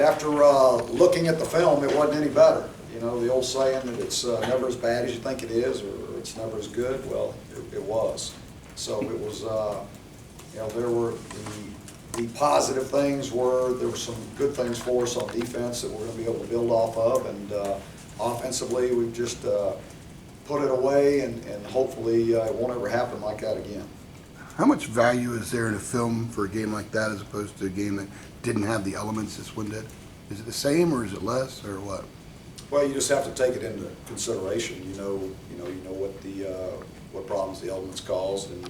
After looking at the film, it wasn't any better. You know, the old saying that it's never as bad as you think it is, or it's never as good. Well, it was. So it was, you know, there were the positive things were, there were some good things for us on defense that we're going to be able to build off of, and offensively, we've just put it away, and hopefully it won't ever happen like that again. How much value is there in a film for a game like that as opposed to a game that didn't have the elements this one did? Is it the same, or is it less, or what? Well, you just have to take it into consideration. You know what the what problems the elements caused, and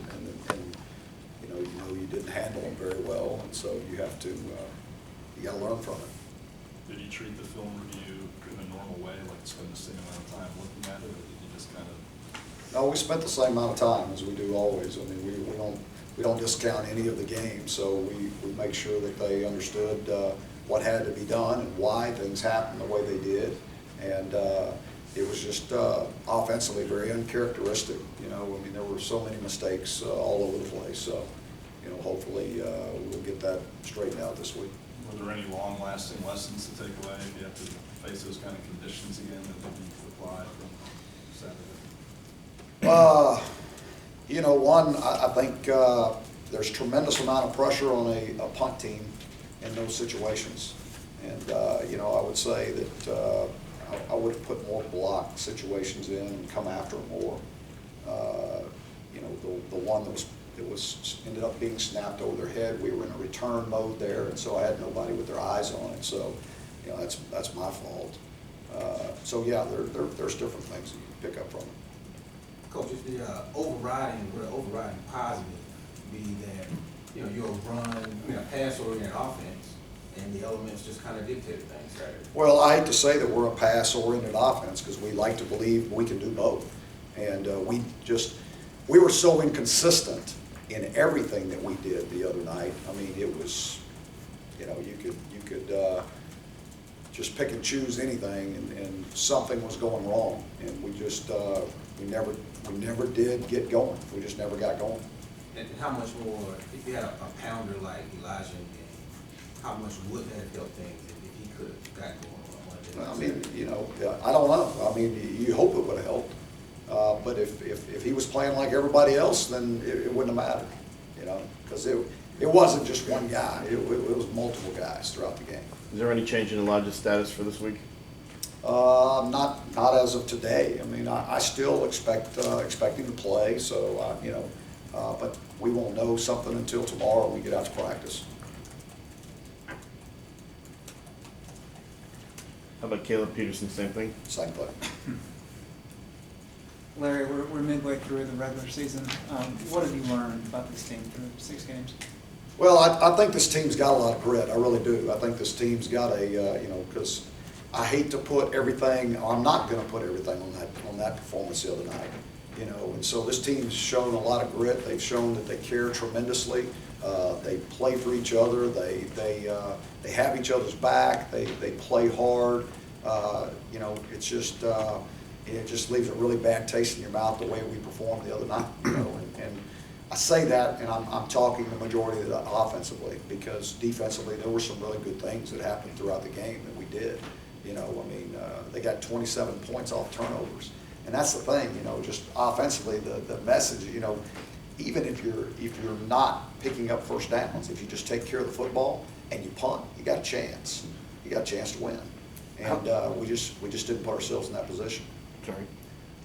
you didn't handle them very well, and so you have to you got to learn from it. Did you treat the film review in a normal way, like spend the same amount of time looking at it, or did you just kind of? No, we spent the same amount of time as we do always. I mean, we don't discount any of the games, so we make sure that they understood what had to be done and why things happened the way they did. And it was just offensively very uncharacteristic. You know, I mean, there were so many mistakes all over the place. So, you know, hopefully we'll get that straightened out this week. Were there any long-lasting lessons to take away if you have to face those kind of conditions again that you apply from Saturday? You know, one, I think there's tremendous amount of pressure on a punt team in those situations. And, you know, I would say that I would have put more block situations in and come after them more. You know, the one that was ended up being snapped over their head, we were in a return mode there, and so I had nobody with their eyes on it. So, you know, that's my fault. So yeah, there's different things that you can pick up from it. Coach, if the overriding positive be that, you know, you're a pass-oriented offense, and the elements just kind of dictated things, right? Well, I hate to say that we're a pass-oriented offense because we like to believe we can do both, and we were so inconsistent in everything that we did the other night. I mean, it was, you know, you could just pick and choose anything, and something was going wrong, and we just we never did get going. We just never got going. And how much more, if you had a pounder like Elijah in the game, how much would that have helped things if he could have got going on? I mean, you know, I don't know. I mean, you hope it would have helped. But if he was playing like everybody else, then it wouldn't have mattered, you know, because it wasn't just one guy. It was multiple guys throughout the game. Is there any change in Elijah's status for this week? Not as of today. I mean, I still expect him to play. So you know, but we won't know something until tomorrow when we get out to practice. How about Caleb Peterson? Same thing. Same thing. Larry, we're midway through the regular season. What have you learned about this team through 6 games? Well, I think this team's got a lot of grit. I really do. I think this team's got a, you know, because I hate to put everything, I'm not going to put everything on that performance the other night, you know. And so this team's shown a lot of grit. They've shown that they care tremendously. They play for each other. They have each other's back. They play hard. You know, it's just it just leaves a really bad taste in your mouth the way we performed the other night. You know, and I say that, and I'm talking the majority of that offensively, because defensively there were some really good things that happened throughout the game that we did. You know, I mean, they got 27 points off turnovers, and that's the thing. You know, just offensively, the message. You know, even if you're not picking up first downs, if you just take care of the football and you punt, you got a chance. You got a chance to win, and we just didn't put ourselves in that position. Sorry.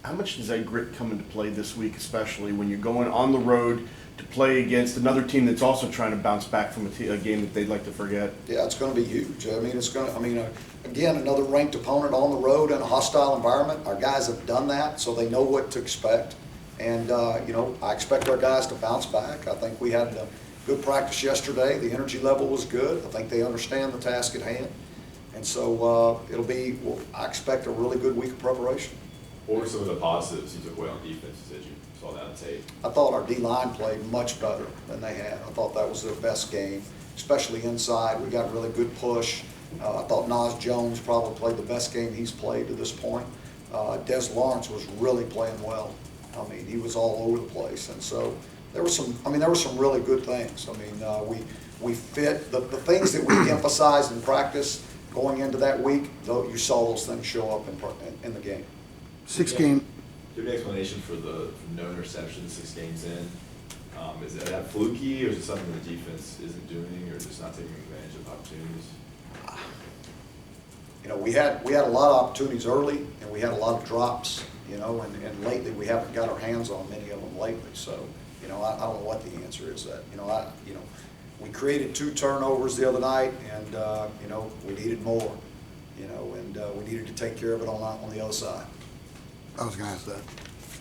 How much does that grit come into play this week, especially when you're going on the road to play against another team that's also trying to bounce back from a game that they'd like to forget? Yeah, it's going to be huge. I mean, again, another ranked opponent on the road in a hostile environment. Our guys have done that, so they know what to expect. And, you know, I expect our guys to bounce back. I think we had a good practice yesterday. The energy level was good. I think they understand the task at hand. And so I expect a really good week of preparation. What were some of the positives you took away on defense as you saw that on tape? I thought our D-line played much better than they had. I thought that was their best game, especially inside. We got really good push. I thought Nas Jones probably played the best game he's played to this point. Des Lawrence was really playing well. I mean, he was all over the place. And so there were some really good things. I mean, we fit the things that we emphasized in practice. going into that week, though, you saw those things show up in the game. 6 game, Do you have an explanation for the no interceptions 6 games in? Is that fluky, or is it something the defense isn't doing, or just not taking advantage of opportunities? You know, we had a lot of opportunities early, and we had a lot of drops, you know, and lately, we haven't got our hands on many of them lately, so, you know, I don't know what the answer is that, you know, we created 2 turnovers the other night, and, you know, we needed more, you know, and we needed to take care of it on the other side. I was gonna ask that.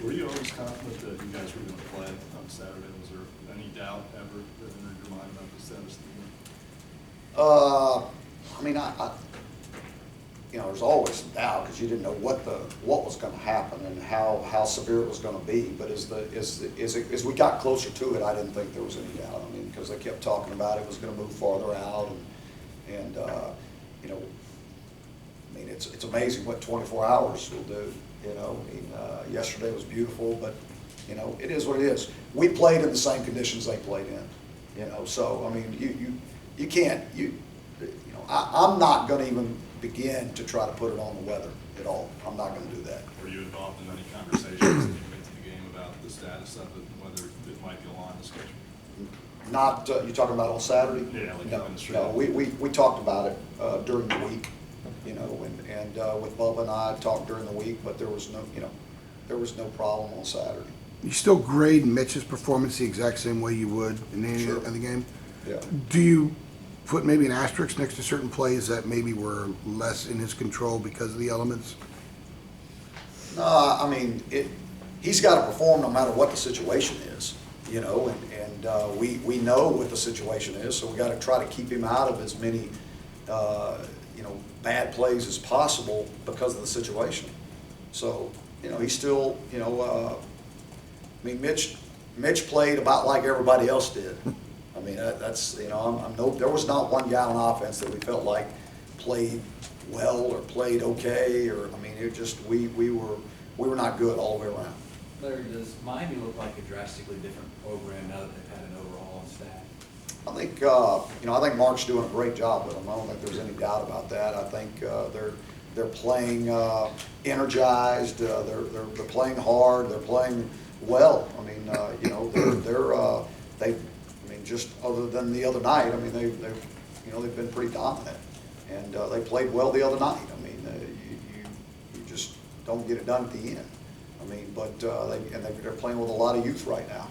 Were you always confident that you guys were going to play on Saturday? Was there any doubt ever that entered your mind about the status of the game? I mean, you know, there's always some doubt because you didn't know what was going to happen and how severe it was going to be. But as we got closer to it, I didn't think there was any doubt. I mean, because they kept talking about it was going to move farther out, and you know, I mean, it's amazing what 24 hours will do. You know, I mean, yesterday was beautiful, but you know, it is what it is. We played in the same conditions they played in. You know, so I mean, you can't you know, I'm not going to even begin to try to put it on the weather at all. I'm not going to do that. Were you involved in any conversations as you went to the game about the status of it, and whether it might go on the schedule? Not, you talking about on Saturday? Yeah, like No, administrative. no, we talked about it during the week, you know, and with Bubba and I talked during the week, but there was no, you know, there was no problem on Saturday. You still grade Mitch's performance the exact same way you would in any Sure. other game? Yeah. Do you put maybe an asterisk next to certain plays that maybe were less in his control because of the elements? No, I mean, he's got to perform no matter what the situation is, you know, and we know what the situation is, so we got to try to keep him out of as many, you know, bad plays as possible because of the situation. So, you know, he's still, you know, I mean, Mitch played about like everybody else did. I mean, that's, you know, there was not one guy on offense that we felt like played well or played okay, or, I mean, it just, we were not good all the way around. Larry, does Miami look like a drastically different program now that they've had an overhaul on staff? I think, you know, I think Mark's doing a great job with them. I don't think there's any doubt about that. I think they're playing energized. They're playing hard. They're playing well. I mean, you know, I mean, just other than the other night, I mean, you know, they've been pretty dominant, and they played well the other night. I mean, you just don't get it done at the end. I mean, but they're playing with a lot of youth right now.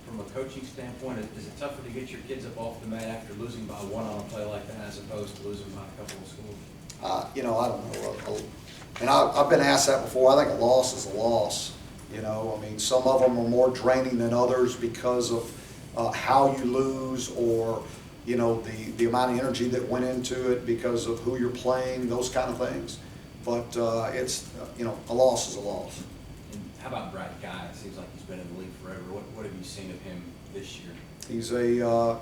From a coaching standpoint, is it tougher to get your kids up off the mat after losing by 1 on a play like that as opposed to losing by a couple of scores? You know, I don't know. And I've been asked that before. I think a loss is a loss. You know, I mean, some of them are more draining than others because of how you lose, or, you know, the amount of energy that went into it because of who you're playing, those kind of things. But it's, you know, a loss is a loss. And how about Brad Guy? It seems like he's been in the league forever. What have you seen of him this year? He's a,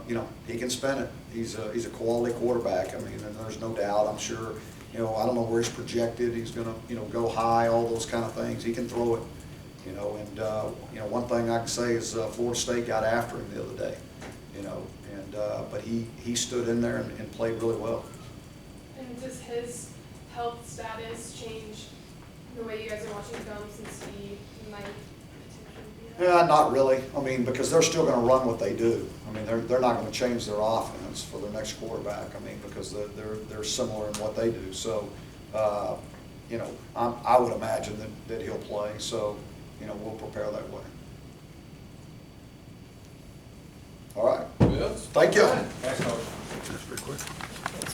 you know, he can spin it. He's a quality quarterback. I mean, and there's no doubt. I'm sure, you know, I don't know where he's projected. He's going to, you know, go high, all those kind of things. He can throw it, you know. And, you know, one thing I can say is Florida State got after him the other day, you know. And, but he stood in there and played really well. And does his health status change the way you guys are watching film, since he might potentially be out? Yeah, not really. I mean, because they're still going to run what they do. I mean, they're not going to change their offense for their next quarterback. I mean, because they're similar in what they do. So, you know, I would imagine that he'll play. So, you know, we'll prepare that way. All right. Well, Thank you. Thanks, Coach. That's pretty quick.